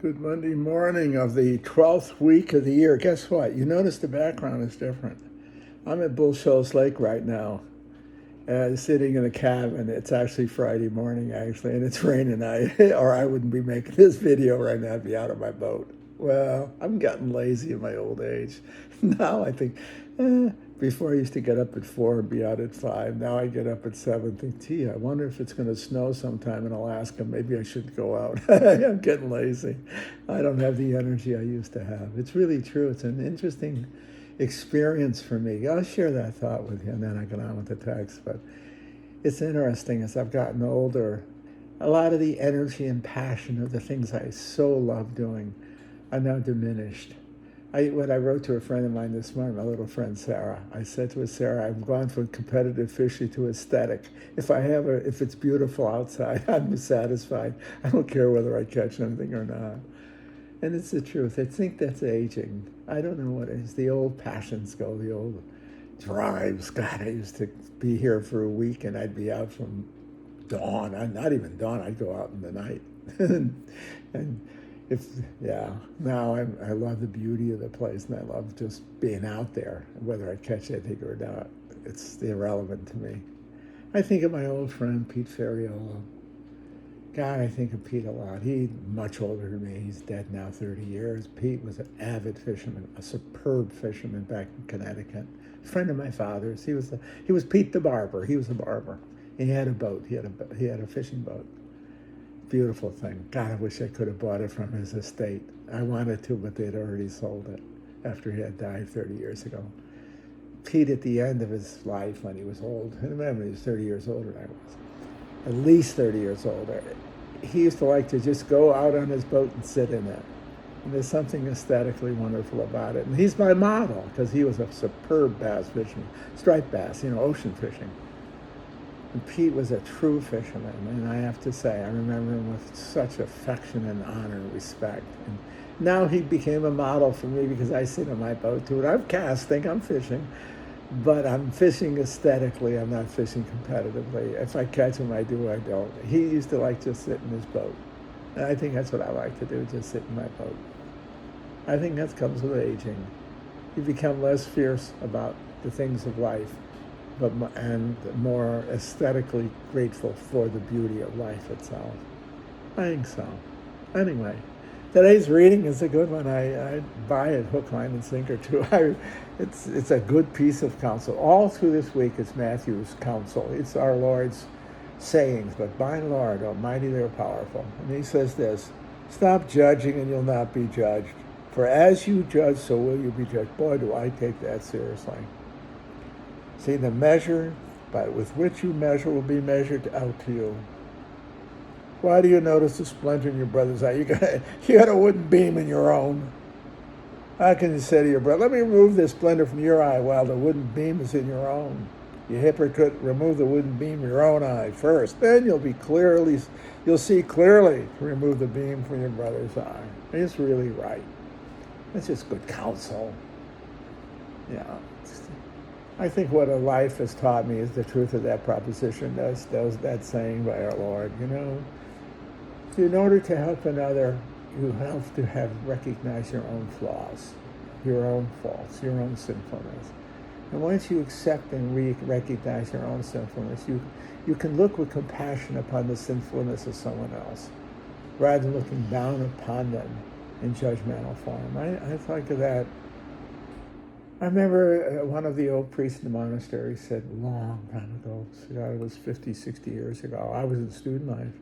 Good Monday morning of the 12th week of the year. Guess what? You notice the background is different. I'm at Bull Shoals Lake right now, sitting in a cabin. It's actually Friday morning, actually, and it's raining. Or I wouldn't be making this video right now. I'd be out of my boat. Well, I'm getting lazy in my old age. Now I think, before I used to get up at 4 and be out at 5. Now I get up at 7. Think, gee, I wonder if it's going to snow sometime in Alaska. Maybe I should go out. I'm getting lazy. I don't have the energy I used to have. It's really true. It's an interesting experience for me. I'll share that thought with you, and then I get on with the text. But it's interesting as I've gotten older, a lot of the energy and passion of the things I so love doing are now diminished. When I wrote to a friend of mine this morning, my little friend Sarah, I said to her, Sarah, I've gone from competitive fishing to aesthetic. If it's beautiful outside, I'm satisfied. I don't care whether I catch anything or not. And it's the truth. I think that's aging. I don't know what it is. The old passions go, the old drives. God, I used to be here for a week and I'd be out from dawn. Not even dawn. I'd go out in the night. and now I love the beauty of the place, and I love just being out there. Whether I catch anything or not, it's irrelevant to me. I think of my old friend Pete Ferriola. God, I think of Pete a lot. He's much older than me. He's dead now, 30 years. Pete was an avid fisherman, a superb fisherman back in Connecticut. A friend of my father's. He was Pete the barber. He was a barber. And he had a boat. He had a fishing boat. Beautiful thing. God, I wish I could have bought it from his estate. I wanted to, but they'd already sold it after he had died 30 years ago. Pete, at the end of his life, when he was old, I remember he was 30 years older than I was, at least 30 years older, he used to like to just go out on his boat and sit in it. And there's something aesthetically wonderful about it. And he's my model, because he was a superb bass fisherman, striped bass, ocean fishing. And Pete was a true fisherman, and I have to say, I remember him with such affection and honor and respect. And now he became a model for me because I sit in my boat too, and I'm casting, I'm fishing, but I'm fishing aesthetically, I'm not fishing competitively. If I catch him, I do, I don't. He used to like just sit in his boat, and I think that's what I like to do, just sit in my boat. I think that comes with aging. You become less fierce about the things of life, and more aesthetically grateful for the beauty of life itself. I think so. Anyway, today's reading is a good one. I buy it hook, line, and sinker too. It's a good piece of counsel. All through this week, it's Matthew's counsel. It's our Lord's sayings, but by and large, almighty, they're powerful. And he says this: stop judging and you'll not be judged. For as you judge, so will you be judged. Boy, do I take that seriously. See, the measure with which you measure will be measured out to you. Why do you notice the splinter in your brother's eye? You got a wooden beam in your own. How can you say to your brother, let me remove this splinter from your eye while the wooden beam is in your own? You hypocrite, remove the wooden beam in your own eye first. Then you'll see clearly to remove the beam from your brother's eye. It's really right. It's just good counsel. Yeah. I think what a life has taught me is the truth of that proposition, that saying by our Lord. In order to help another, you have to recognize your own flaws, your own faults, your own sinfulness. And once you accept and recognize your own sinfulness, you can look with compassion upon the sinfulness of someone else, rather than looking down upon them in judgmental form. I think of that. I remember one of the old priests in the monastery said a long time ago, it was 50, 60 years ago, I was in student life.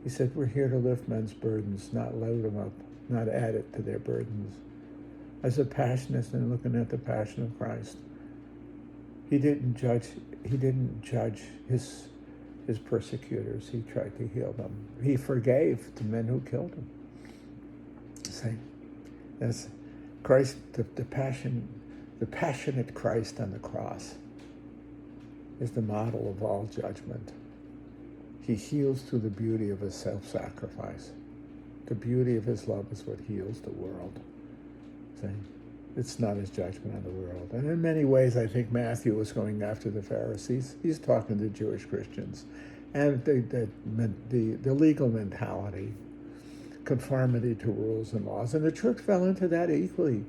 He said, we're here to lift men's burdens, not load them up, not add it to their burdens. As a passionist and looking at the passion of Christ, he didn't judge his persecutors. He tried to heal them. He forgave the men who killed him. See, that's Christ, the passionate Christ on the cross is the model of all judgment. He heals through the beauty of his self-sacrifice. The beauty of his love is what heals the world. See? It's not his judgment on the world. And in many ways, I think Matthew was going after the Pharisees. He's talking to Jewish Christians. And the legal mentality. conformity to rules and laws. And the church fell into that equally.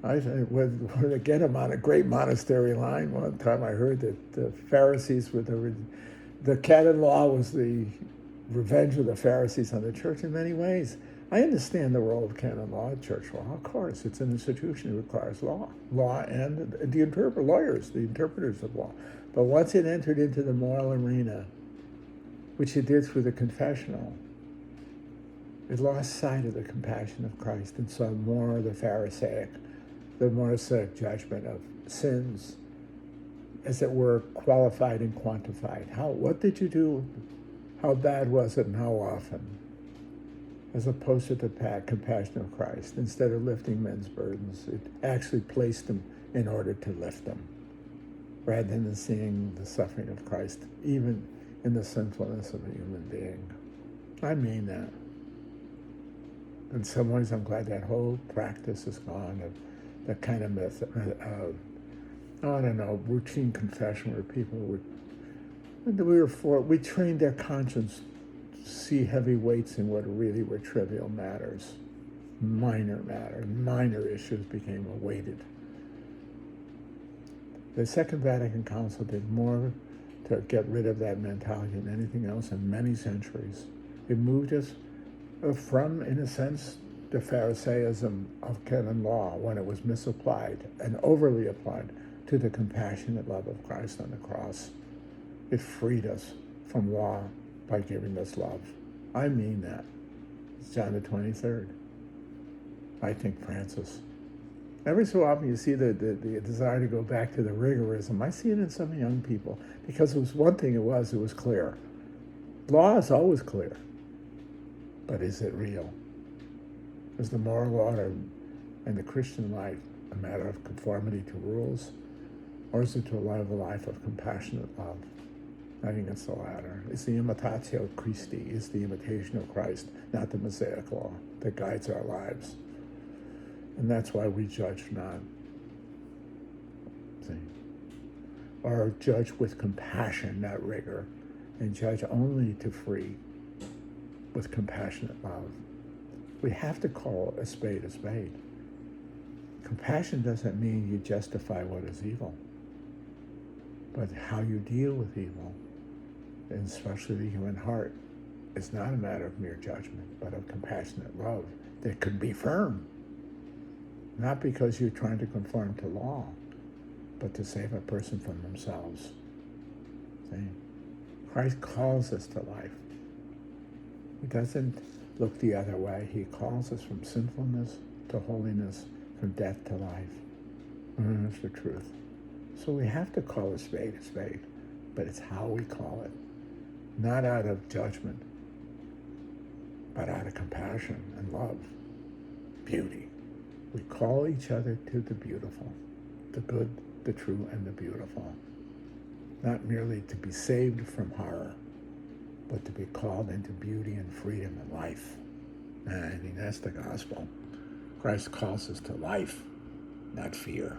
I think with again, a great monastery line. One time I heard that the Pharisees were the canon law was the revenge of the Pharisees on the church in many ways. I understand the role of canon law, church law. Of course, it's an institution that requires law and the lawyers, the interpreters of law. But once it entered into the moral arena, which it did through the confessional, it lost sight of the compassion of Christ and saw more of the Pharisaic judgment of sins, as it were, qualified and quantified. What did you do? How bad was it and how often? As opposed to the compassion of Christ. Instead of lifting men's burdens, it actually placed them in order to lift them, rather than seeing the suffering of Christ, even in the sinfulness of a human being. I mean that. In some ways, I'm glad that whole practice is gone of that kind of method of, I don't know, routine confession where people we trained their conscience to see heavy weights in what really were trivial matters. Minor issues became weighted. The Second Vatican Council did more to get rid of that mentality than anything else in many centuries. It moved us from, in a sense, the Pharisaism of canon law when it was misapplied and overly applied to the compassionate love of Christ on the cross. It freed us from law by giving us love. I mean that. It's John the 23rd. I think Francis. Every so often you see the desire to go back to the rigorism. I see it in some young people because it was one thing it was clear. Law is always clear. But is it real? Is the moral order and the Christian life a matter of conformity to rules? Or is it to live a life of compassionate love? I think it's the latter. It's the imitatio Christi, it's the imitation of Christ, not the Mosaic law that guides our lives. And that's why we judge not. See? Or judge with compassion, not rigor, and judge only to free with compassionate love. We have to call a spade a spade. Compassion doesn't mean you justify what is evil, but how you deal with evil, and especially the human heart, is not a matter of mere judgment, but of compassionate love that can be firm. Not because you're trying to conform to law, but to save a person from themselves. See? Christ calls us to life. He doesn't look the other way. He calls us from sinfulness to holiness, from death to life. And that's the truth. So we have to call a spade, but it's how we call it. Not out of judgment, but out of compassion and love, beauty. We call each other to the beautiful, the good, the true, and the beautiful. Not merely to be saved from horror, but to be called into beauty and freedom and life. And I think that's the gospel. Christ calls us to life, not fear.